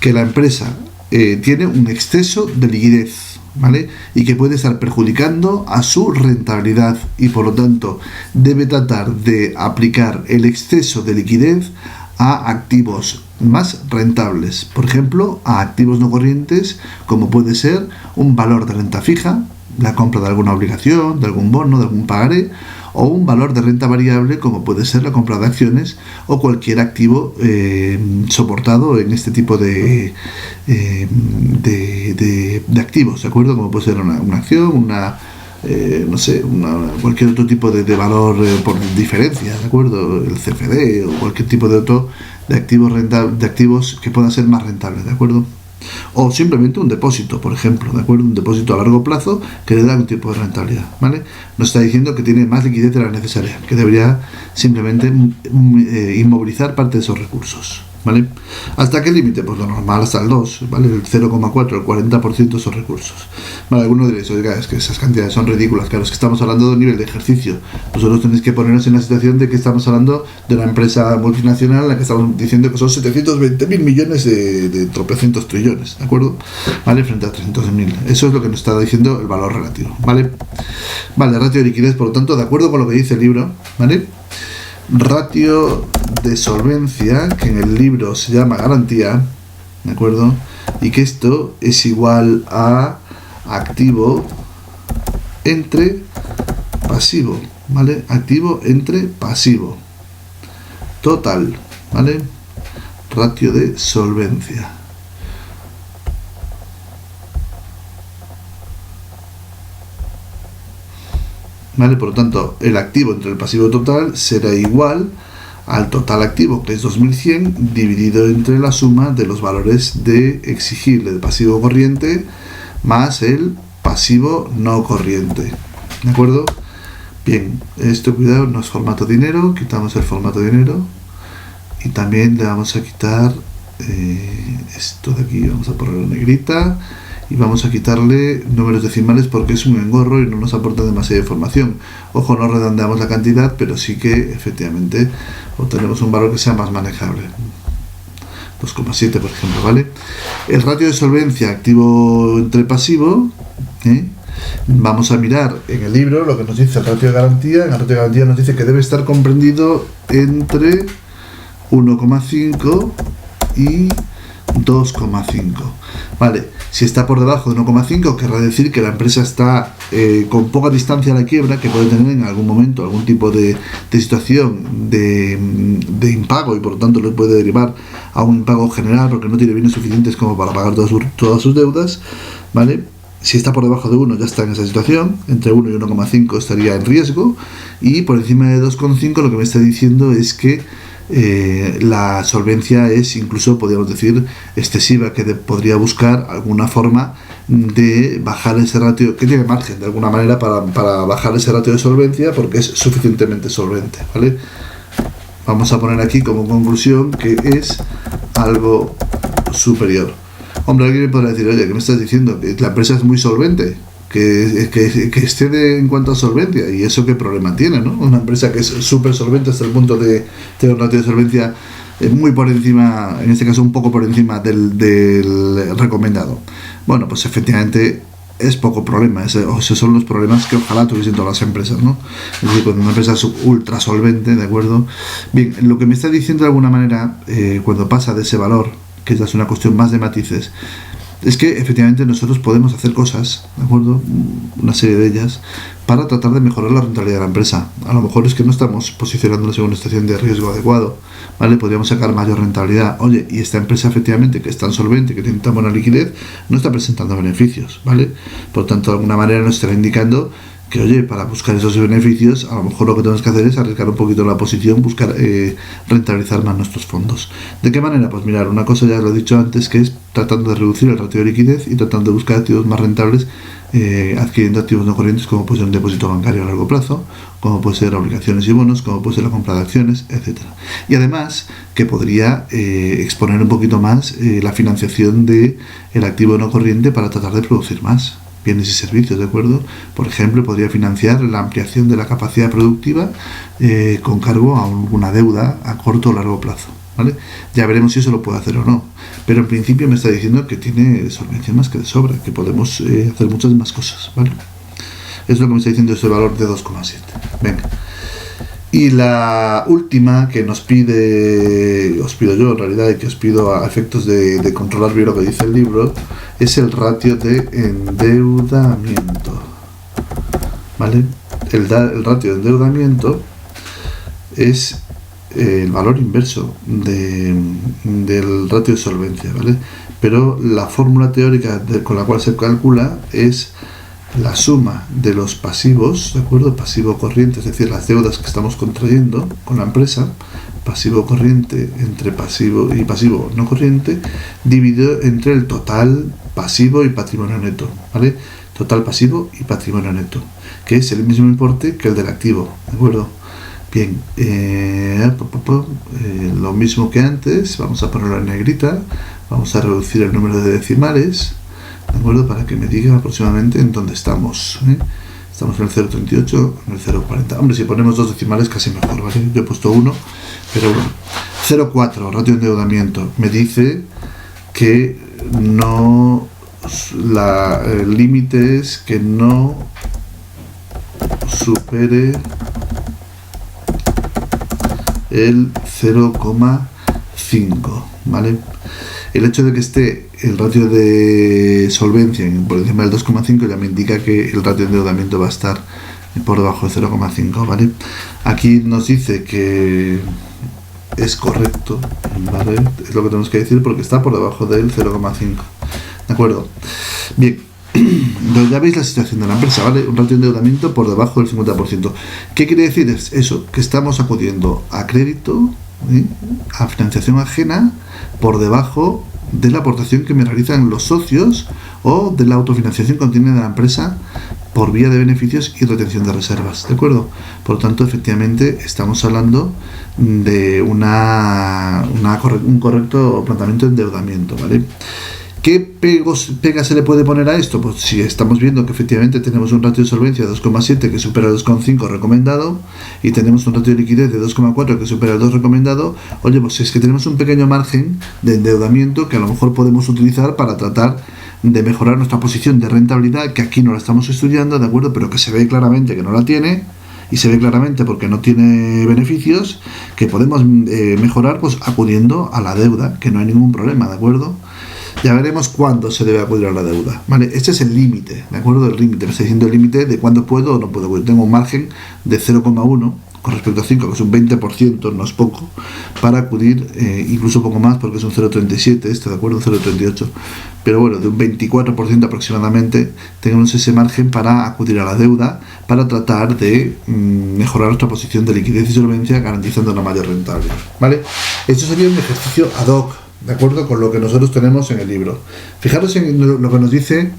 que la empresa tiene un exceso de liquidez, ¿vale? Y que puede estar perjudicando a su rentabilidad, y por lo tanto debe tratar de aplicar el exceso de liquidez a activos más rentables, por ejemplo, a activos no corrientes, como puede ser un valor de renta fija, la compra de alguna obligación, de algún bono, de algún pagaré, o un valor de renta variable, como puede ser la compra de acciones o cualquier activo soportado en este tipo de activos, ¿de acuerdo? Como puede ser una acción, cualquier otro tipo de valor por diferencia, ¿de acuerdo? El CFD o cualquier tipo de otro de activos que puedan ser más rentables, ¿de acuerdo? O simplemente un depósito, por ejemplo, ¿de acuerdo? Un depósito a largo plazo que le da un tipo de rentabilidad, ¿vale? Nos está diciendo que tiene más liquidez de la necesaria, que debería simplemente inmovilizar parte de esos recursos, ¿vale? ¿Hasta qué límite? Pues lo normal, hasta el 2, ¿vale? El 0,4, el 40% de esos recursos. Vale, algunos diréis, oiga, es que esas cantidades son ridículas. Claro, es que estamos hablando de un nivel de ejercicio. Vosotros tenéis que ponernos en la situación de que estamos hablando de una empresa multinacional en la que estamos diciendo que son 720.000 millones de tropecientos trillones, ¿de acuerdo? ¿Vale? Frente a 300.000. Eso es lo que nos está diciendo el valor relativo, ¿vale? Vale, ratio de liquidez, por lo tanto, de acuerdo con lo que dice el libro, ¿vale? Ratio de solvencia, que en el libro se llama garantía, ¿de acuerdo? Y que esto es igual a activo entre pasivo, ¿vale? Activo entre pasivo total, ¿vale? Ratio de solvencia. ¿Vale? Por lo tanto, el activo entre el pasivo total será igual al total activo, que es 2100, dividido entre la suma de los valores de exigible de pasivo corriente más el pasivo no corriente, ¿de acuerdo? Bien, esto, cuidado, no es formato dinero, quitamos el formato dinero y también le vamos a quitar esto de aquí, vamos a ponerlo negrita. Y vamos a quitarle números decimales porque es un engorro y no nos aporta demasiada información. Ojo, no redondeamos la cantidad, pero sí que efectivamente obtenemos un valor que sea más manejable. 2,7, por ejemplo, ¿vale? El ratio de solvencia activo entre pasivo, Vamos a mirar en el libro lo que nos dice el ratio de garantía. En el ratio de garantía nos dice que debe estar comprendido entre 1,5 y 2,5. Vale, si está por debajo de 1,5 querrá decir que la empresa está con poca distancia a la quiebra, que puede tener en algún momento algún tipo de situación de impago y por lo tanto le puede derivar a un impago general porque no tiene bienes suficientes como para pagar todas sus deudas. Vale, si está por debajo de 1 ya está en esa situación, entre 1 y 1,5 estaría en riesgo, y por encima de 2,5 lo que me está diciendo es que la solvencia es incluso, podríamos decir, excesiva, que podría buscar alguna forma de bajar ese ratio, que tiene margen de alguna manera para bajar ese ratio de solvencia porque es suficientemente solvente, ¿vale? Vamos a poner aquí como conclusión que es algo superior. Hombre, alguien me podrá decir, oye, ¿qué me estás diciendo? Que la empresa es muy solvente, que excede en cuanto a solvencia, y eso qué problema tiene, ¿no? Una empresa que es súper solvente hasta el punto de tener un ratio de solvencia muy por encima, en este caso un poco por encima del recomendado. Bueno, pues efectivamente es poco problema, esos son los problemas que ojalá tuviesen todas las empresas, ¿no? Es decir, cuando una empresa es ultra solvente, ¿de acuerdo? Bien, lo que me está diciendo de alguna manera, cuando pasa de ese valor, que ya es una cuestión más de matices, es que efectivamente nosotros podemos hacer cosas, ¿de acuerdo? Una serie de ellas, para tratar de mejorar la rentabilidad de la empresa. A lo mejor es que no estamos posicionándonos en una situación de riesgo adecuado, ¿vale? Podríamos sacar mayor rentabilidad. Oye, y esta empresa efectivamente, que es tan solvente, que tiene tan buena liquidez, no está presentando beneficios, ¿vale? Por tanto, de alguna manera nos estará indicando que, oye, para buscar esos beneficios, a lo mejor lo que tenemos que hacer es arriesgar un poquito la posición, buscar rentabilizar más nuestros fondos. ¿De qué manera? Pues mirar, una cosa ya lo he dicho antes, que es tratando de reducir el ratio de liquidez y tratando de buscar activos más rentables, adquiriendo activos no corrientes como puede ser un depósito bancario a largo plazo, como puede ser obligaciones y bonos, como puede ser la compra de acciones, etcétera. Y además que podría exponer un poquito más la financiación del activo no corriente para tratar de producir más bienes y servicios, ¿de acuerdo? Por ejemplo, podría financiar la ampliación de la capacidad productiva con cargo a alguna deuda a corto o largo plazo, ¿vale? Ya veremos si eso lo puede hacer o no, pero en principio me está diciendo que tiene solvencia más que de sobra, que podemos hacer muchas más cosas, ¿vale? Es lo que me está diciendo este valor de 2,7. Venga. Y la última que os pido yo en realidad, y que os pido a efectos de controlar bien lo que dice el libro, es el ratio de endeudamiento, ¿vale? El ratio de endeudamiento es el valor inverso del ratio de solvencia, ¿vale? Pero la fórmula teórica con la cual se calcula es la suma de los pasivos, ¿de acuerdo? Pasivo corriente, es decir, las deudas que estamos contrayendo con la empresa, pasivo corriente entre pasivo y pasivo no corriente, dividido entre el total pasivo y patrimonio neto, ¿vale? Total pasivo y patrimonio neto, que es el mismo importe que el del activo, ¿de acuerdo? Bien, lo mismo que antes, vamos a ponerlo en negrita, vamos a reducir el número de decimales, ¿de acuerdo? Para que me diga aproximadamente en dónde estamos, ¿eh? Estamos en el 0,38, en el 0,40. Hombre, si ponemos dos decimales casi mejor, ¿vale? Yo he puesto 1, pero bueno. 0,4, ratio de endeudamiento. Me dice que no, el límite es que no supere el 0,5, ¿vale? El hecho de que esté el ratio de solvencia por encima del 2,5 ya me indica que el ratio de endeudamiento va a estar por debajo de 0,5, ¿vale? Aquí nos dice que es correcto, ¿vale? Es lo que tenemos que decir porque está por debajo del 0,5, ¿de acuerdo? Bien, entonces ya veis la situación de la empresa, ¿vale? Un ratio de endeudamiento por debajo del 50%. ¿Qué quiere decir? Es eso, que estamos acudiendo a crédito, ¿sí?, a financiación ajena por debajo de la aportación que me realizan los socios o de la autofinanciación continua de la empresa por vía de beneficios y retención de reservas, ¿de acuerdo? Por lo tanto, efectivamente, estamos hablando de un correcto planteamiento de endeudamiento, ¿vale? ¿Qué pega se le puede poner a esto? Pues si estamos viendo que efectivamente tenemos un ratio de solvencia de 2,7 que supera el 2,5 recomendado y tenemos un ratio de liquidez de 2,4 que supera el 2 recomendado, oye, pues es que tenemos un pequeño margen de endeudamiento que a lo mejor podemos utilizar para tratar de mejorar nuestra posición de rentabilidad, que aquí no la estamos estudiando, ¿de acuerdo? Pero que se ve claramente que no la tiene, y se ve claramente porque no tiene beneficios, que podemos mejorar pues acudiendo a la deuda, que no hay ningún problema, ¿de acuerdo? Ya veremos cuándo se debe acudir a la deuda, ¿vale? Este es el límite, ¿de acuerdo? El límite, me está diciendo el límite de cuándo puedo o no puedo. Tengo un margen de 0,1 con respecto a 5, que es un 20%, no es poco, para acudir, incluso poco más, porque es un 0,37, ¿de acuerdo? Un 0,38. Pero bueno, de un 24% aproximadamente, tenemos ese margen para acudir a la deuda, para tratar de mejorar nuestra posición de liquidez y solvencia, garantizando una mayor rentabilidad, ¿vale? Esto sería un ejercicio ad hoc, de acuerdo con lo que nosotros tenemos en el libro. Fijaros en lo que nos dice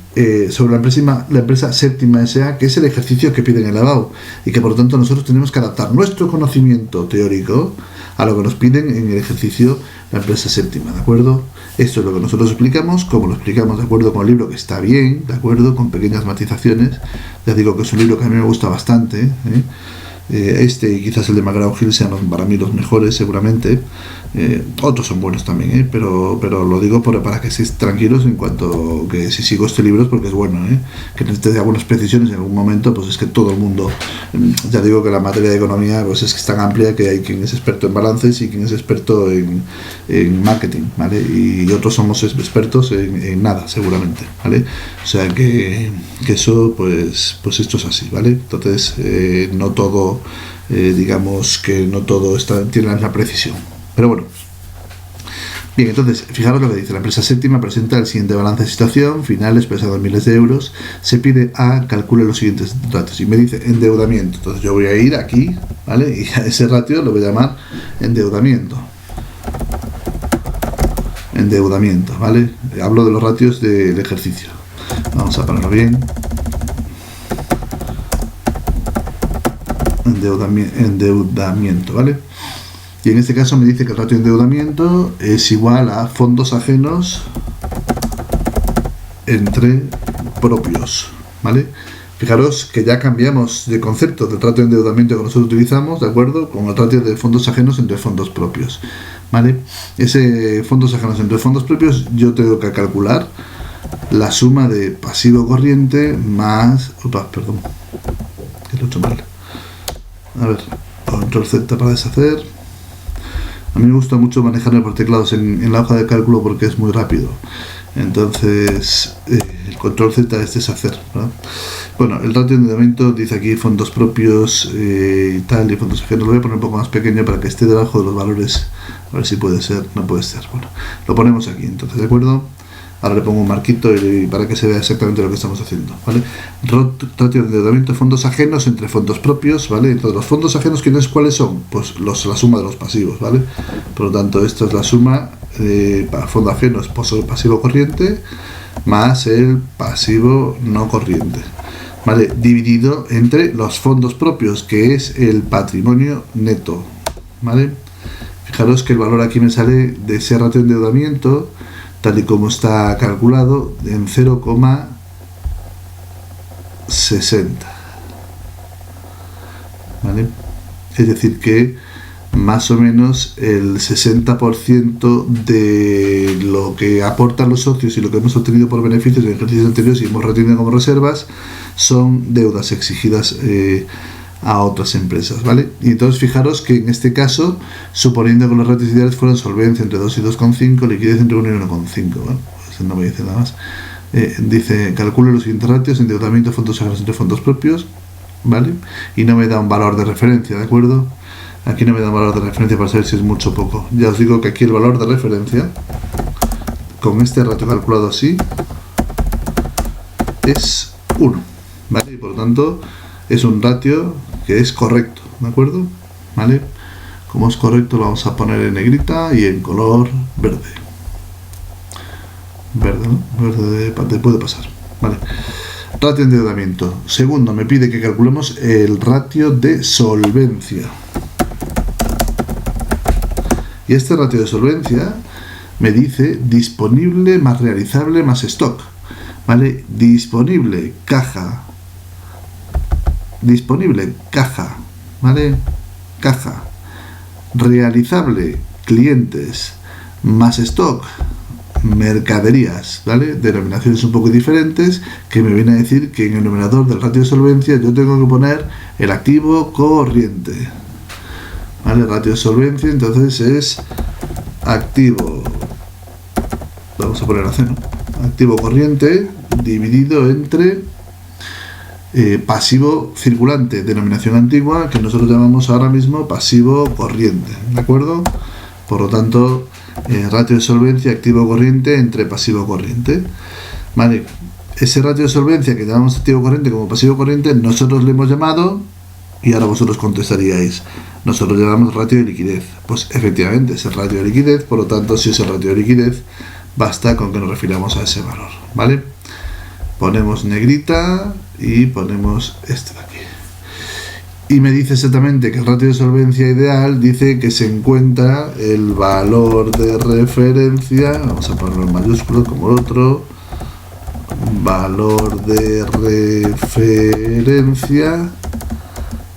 sobre la empresa Séptima S.A., que es el ejercicio que pide en el ABAU, y que por lo tanto nosotros tenemos que adaptar nuestro conocimiento teórico a lo que nos piden en el ejercicio la empresa Séptima, ¿de acuerdo? Esto es lo que nosotros explicamos, como lo explicamos de acuerdo con el libro, que está bien, de acuerdo, con pequeñas matizaciones. Ya digo que es un libro que a mí me gusta bastante, este y quizás el de McGraw-Hill sean para mí los mejores seguramente. Otros son buenos también, pero lo digo para que estéis tranquilos en cuanto que si sigo este libro es porque es bueno, que necesite algunas precisiones en algún momento, pues es que todo el mundo, ya digo que la materia de economía pues es que es tan amplia que hay quien es experto en balances y quien es experto en marketing, ¿vale? Y otros somos expertos en nada seguramente, ¿vale? O sea que eso pues esto es así, ¿vale? Entonces no todo, digamos que no todo tiene la precisión. Pero bueno, bien, entonces, fijaros lo que dice. La empresa Séptima presenta el siguiente balance de situación, final expresado en miles de euros. Se pide a calcule los siguientes ratios. Y me dice endeudamiento. Entonces yo voy a ir aquí, ¿vale? Y a ese ratio lo voy a llamar endeudamiento. Endeudamiento, ¿vale? Hablo de los ratios del ejercicio. Vamos a ponerlo bien. Endeudamiento, ¿vale? Y en este caso me dice que el ratio de endeudamiento es igual a fondos ajenos entre propios, ¿vale? Fijaros que ya cambiamos de concepto del ratio de endeudamiento que nosotros utilizamos, ¿de acuerdo? Con el ratio de fondos ajenos entre fondos propios, ¿vale? Ese fondos ajenos entre fondos propios yo tengo que calcular la suma de pasivo corriente más... perdón, que lo he hecho mal. A ver, control Z para deshacer. A mí me gusta mucho manejarme por teclados en la hoja de cálculo porque es muy rápido. Entonces, el control Z es deshacer, ¿verdad? Bueno, el ratio de endeudamiento dice aquí fondos propios y tal, y fondos ajenos. Lo voy a poner un poco más pequeño para que esté debajo de los valores. A ver si puede ser, no puede ser. Bueno, lo ponemos aquí, entonces, ¿de acuerdo? Ahora le pongo un marquito para que se vea exactamente lo que estamos haciendo, ¿vale? Ratio de endeudamiento, fondos ajenos entre fondos propios, ¿vale? Entonces, los fondos ajenos, ¿cuáles son? Pues la suma de los pasivos, ¿vale? Por lo tanto, esto es la suma para fondo ajeno, es pasivo corriente, más el pasivo no corriente, ¿vale? Dividido entre los fondos propios, que es el patrimonio neto, ¿vale? Fijaros que el valor aquí me sale de ese ratio de endeudamiento, tal y como está calculado, en 0,60, ¿vale? Es decir que más o menos el 60% de lo que aportan los socios y lo que hemos obtenido por beneficios en ejercicios anteriores y hemos retenido como reservas son deudas exigidas a otras empresas, ¿vale? Y entonces fijaros que en este caso, suponiendo que los ratios ideales fueran solvencia entre 2 y 2,5, liquidez entre 1 y 1,5, ¿vale? Pues no me dice nada más. Dice, calcule los siguientes ratios, endeudamiento, fondos ajenos entre fondos propios, ¿vale? Y no me da un valor de referencia, ¿de acuerdo? Aquí no me da un valor de referencia para saber si es mucho o poco. Ya os digo que aquí el valor de referencia, con este ratio calculado así, es 1, ¿vale? Y por lo tanto, es un ratio que es correcto, ¿de acuerdo? ¿Vale? Como es correcto lo vamos a poner en negrita y en color verde. Verde, ¿no? Verde puede pasar, ¿vale? Ratio de endeudamiento. Segundo, me pide que calculemos el ratio de solvencia. Y este ratio de solvencia me dice disponible más realizable más stock, ¿vale? Disponible, caja, ¿vale? Caja. Realizable, clientes, más stock, mercaderías, ¿vale? Denominaciones un poco diferentes, que me viene a decir que en el numerador del ratio de solvencia yo tengo que poner el activo corriente, ¿vale? Ratio de solvencia, entonces es activo, vamos a poner a C, ¿no? Activo corriente dividido entre pasivo circulante, denominación antigua, que nosotros llamamos ahora mismo pasivo corriente, ¿de acuerdo? Por lo tanto, ratio de solvencia activo corriente entre pasivo corriente, ¿vale? Ese ratio de solvencia que llamamos activo corriente como pasivo corriente, nosotros le hemos llamado, y ahora vosotros contestaríais, nosotros llamamos ratio de liquidez. Pues efectivamente es el ratio de liquidez, por lo tanto, si es el ratio de liquidez, basta con que nos refiramos a ese valor, ¿vale? Ponemos negrita y ponemos este de aquí. Y me dice exactamente que el ratio de solvencia ideal dice que se encuentra el valor de referencia, vamos a ponerlo en mayúsculo como el otro, valor de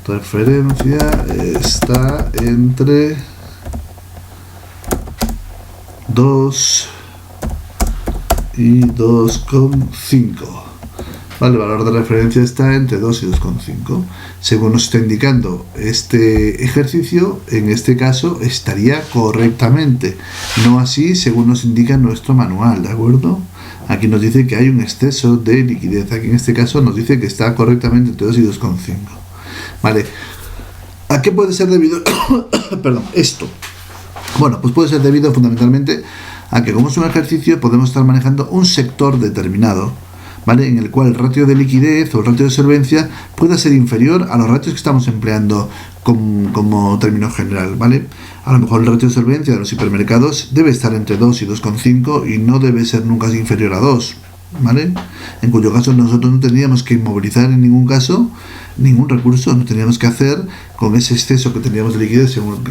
referencia está entre 2 y 2,5. Vale, el valor de referencia está entre 2 y 2,5. Según nos está indicando este ejercicio, en este caso estaría correctamente. No así según nos indica nuestro manual, ¿de acuerdo? Aquí nos dice que hay un exceso de liquidez. Aquí en este caso nos dice que está correctamente entre 2 y 2,5. Vale. ¿A qué puede ser debido? Perdón, esto. Bueno, pues puede ser debido fundamentalmente a que, como es un ejercicio, podemos estar manejando un sector determinado, ¿vale? En el cual el ratio de liquidez o el ratio de solvencia pueda ser inferior a los ratios que estamos empleando como término general, ¿vale? A lo mejor el ratio de solvencia de los hipermercados debe estar entre 2 y 2,5 y no debe ser nunca inferior a 2, ¿vale? En cuyo caso nosotros no tendríamos que inmovilizar en ningún caso ningún recurso, no teníamos que hacer con ese exceso que teníamos de liquidez según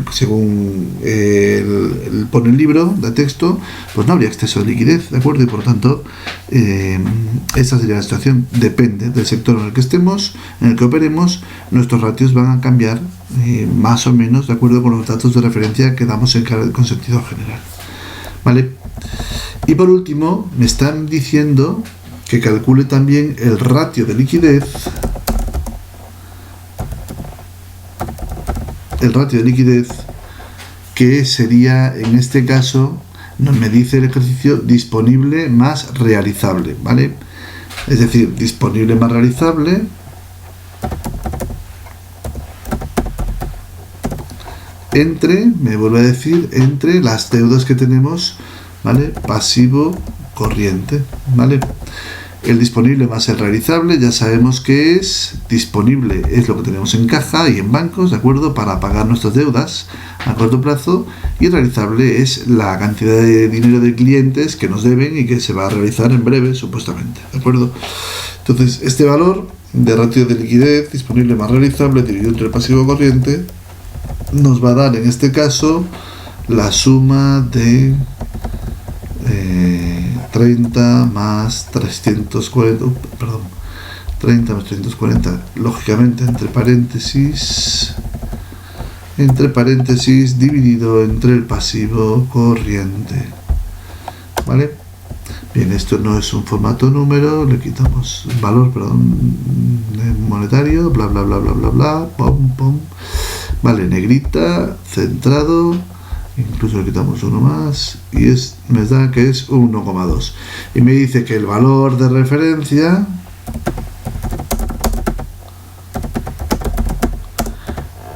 pone el libro de texto, pues no habría exceso de liquidez, ¿de acuerdo? Y por lo tanto esta sería la situación. Depende del sector en el que estemos, en el que operemos, nuestros ratios van a cambiar más o menos de acuerdo con los datos de referencia que damos con sentido general, ¿vale? Y por último me están diciendo que calcule también el ratio de liquidez, que sería en este caso, me dice el ejercicio, disponible más realizable, ¿vale? Es decir, disponible más realizable me vuelve a decir, entre las deudas que tenemos, ¿vale? Pasivo corriente, ¿vale? El disponible más el realizable, ya sabemos que es disponible, es lo que tenemos en caja y en bancos, ¿de acuerdo? Para pagar nuestras deudas a corto plazo, y realizable es la cantidad de dinero de clientes que nos deben y que se va a realizar en breve, supuestamente, ¿de acuerdo? Entonces, este valor de ratio de liquidez, disponible más realizable, dividido entre el pasivo corriente, nos va a dar en este caso la suma de 30 más 340, 30 más 340, lógicamente entre paréntesis dividido entre el pasivo corriente, ¿vale? Bien, esto no es un formato número, le quitamos valor, monetario, bla bla bla bla bla bla, pom pom, vale, negrita, centrado. Incluso le quitamos uno más y me da que es 1,2. Y me dice que el valor de referencia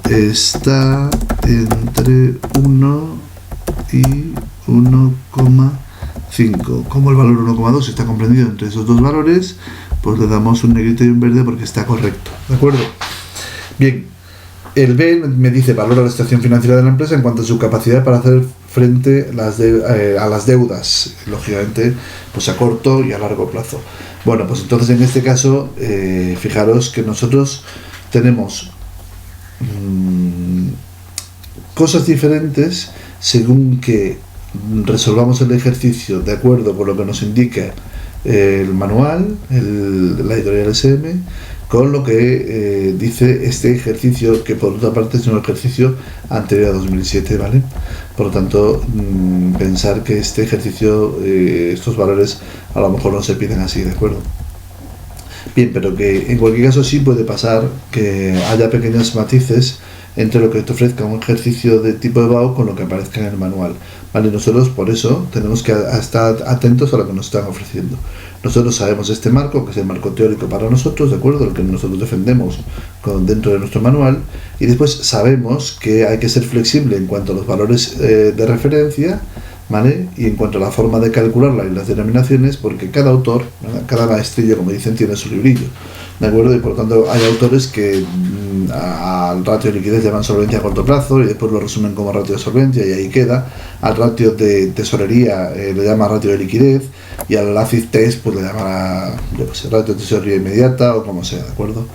está entre 1 y 1,5. Como el valor 1,2 está comprendido entre esos dos valores, pues le damos un negrito y un verde porque está correcto, ¿de acuerdo? Bien. El B me dice valora la situación financiera de la empresa en cuanto a su capacidad para hacer frente a las deudas, lógicamente, pues a corto y a largo plazo. Bueno, pues entonces en este caso, fijaros que nosotros tenemos cosas diferentes según que resolvamos el ejercicio de acuerdo con lo que nos indica el manual, la editorial SM, con lo que dice este ejercicio, que por otra parte es un ejercicio anterior a 2007, ¿vale? Por lo tanto, pensar que este ejercicio, estos valores a lo mejor no se piden así, ¿de acuerdo? Bien, pero que en cualquier caso sí puede pasar que haya pequeños matices entre lo que te ofrezca un ejercicio de tipo EBAU con lo que aparezca en el manual, ¿vale? Nosotros por eso tenemos que estar atentos a lo que nos están ofreciendo. Nosotros sabemos este marco, que es el marco teórico para nosotros, ¿de acuerdo? El que nosotros defendemos dentro de nuestro manual, y después sabemos que hay que ser flexible en cuanto a los valores de referencia, ¿vale? Y en cuanto a la forma de calcularla y las denominaciones, porque cada autor, ¿verdad? Cada maestrillo, como dicen, tiene su librillo, ¿de acuerdo? Y por lo tanto hay autores que al ratio de liquidez llaman solvencia a corto plazo y después lo resumen como ratio de solvencia y ahí queda. Al ratio de tesorería le llama ratio de liquidez, y al acid test pues le llamará, yo qué sé, ratio de tesorería inmediata o como sea, ¿de acuerdo?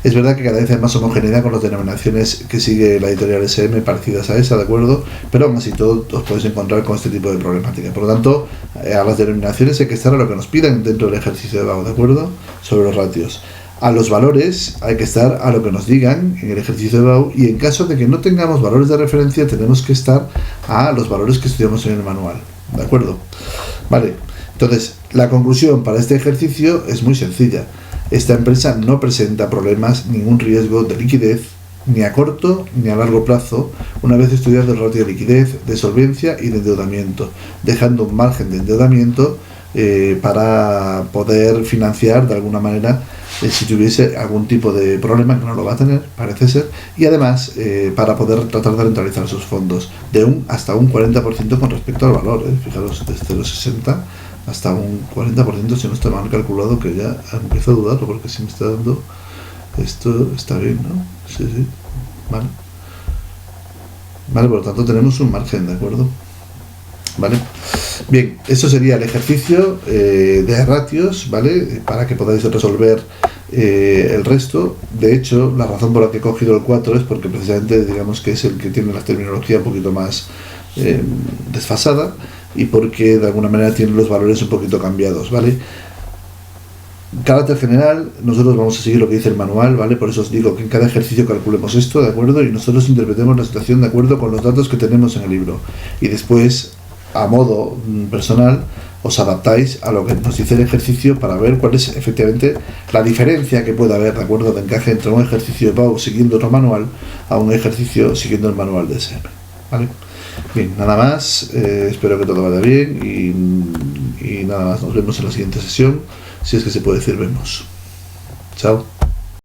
Es verdad que cada vez hay más homogeneidad con las denominaciones que sigue la editorial SM parecidas a esa, ¿de acuerdo? Pero aún así todo os podéis encontrar con este tipo de problemática. Por lo tanto, a las denominaciones hay que estar a lo que nos pidan dentro del ejercicio de EBAU, ¿de acuerdo? Sobre los ratios. A los valores hay que estar a lo que nos digan en el ejercicio de EBAU, y en caso de que no tengamos valores de referencia tenemos que estar a los valores que estudiamos en el manual, ¿de acuerdo? Vale, entonces la conclusión para este ejercicio es muy sencilla. Esta empresa no presenta problemas, ningún riesgo de liquidez, ni a corto ni a largo plazo, una vez estudiado el ratio de liquidez, de solvencia y de endeudamiento, dejando un margen de endeudamiento para poder financiar de alguna manera si tuviese algún tipo de problema, que no lo va a tener, parece ser, y además para poder tratar de rentabilizar sus fondos de hasta un 40% con respecto al valor, fijaros, desde los 60 hasta un 40%, si no está mal calculado, que ya empiezo a dudarlo, porque si me está dando esto, está bien, ¿no? Sí, vale. Vale, por lo tanto tenemos un margen, ¿de acuerdo? Vale. Bien, eso sería el ejercicio de ratios, ¿vale? Para que podáis resolver el resto. De hecho, la razón por la que he cogido el 4 es porque precisamente digamos que es el que tiene la terminología un poquito más desfasada, y porque de alguna manera tiene los valores un poquito cambiados, ¿vale? Carácter general, nosotros vamos a seguir lo que dice el manual, ¿vale? Por eso os digo que en cada ejercicio calculemos esto, ¿de acuerdo? Y nosotros interpretemos la situación de acuerdo con los datos que tenemos en el libro. Y después, a modo personal, os adaptáis a lo que nos dice el ejercicio para ver cuál es efectivamente la diferencia que puede haber, ¿de acuerdo?, de encaje entre un ejercicio de PAU siguiendo otro manual a un ejercicio siguiendo el manual de SM, ¿vale? Bien, nada más, espero que todo vaya bien y nada más, nos vemos en la siguiente sesión, si es que se puede decir vemos. Chao.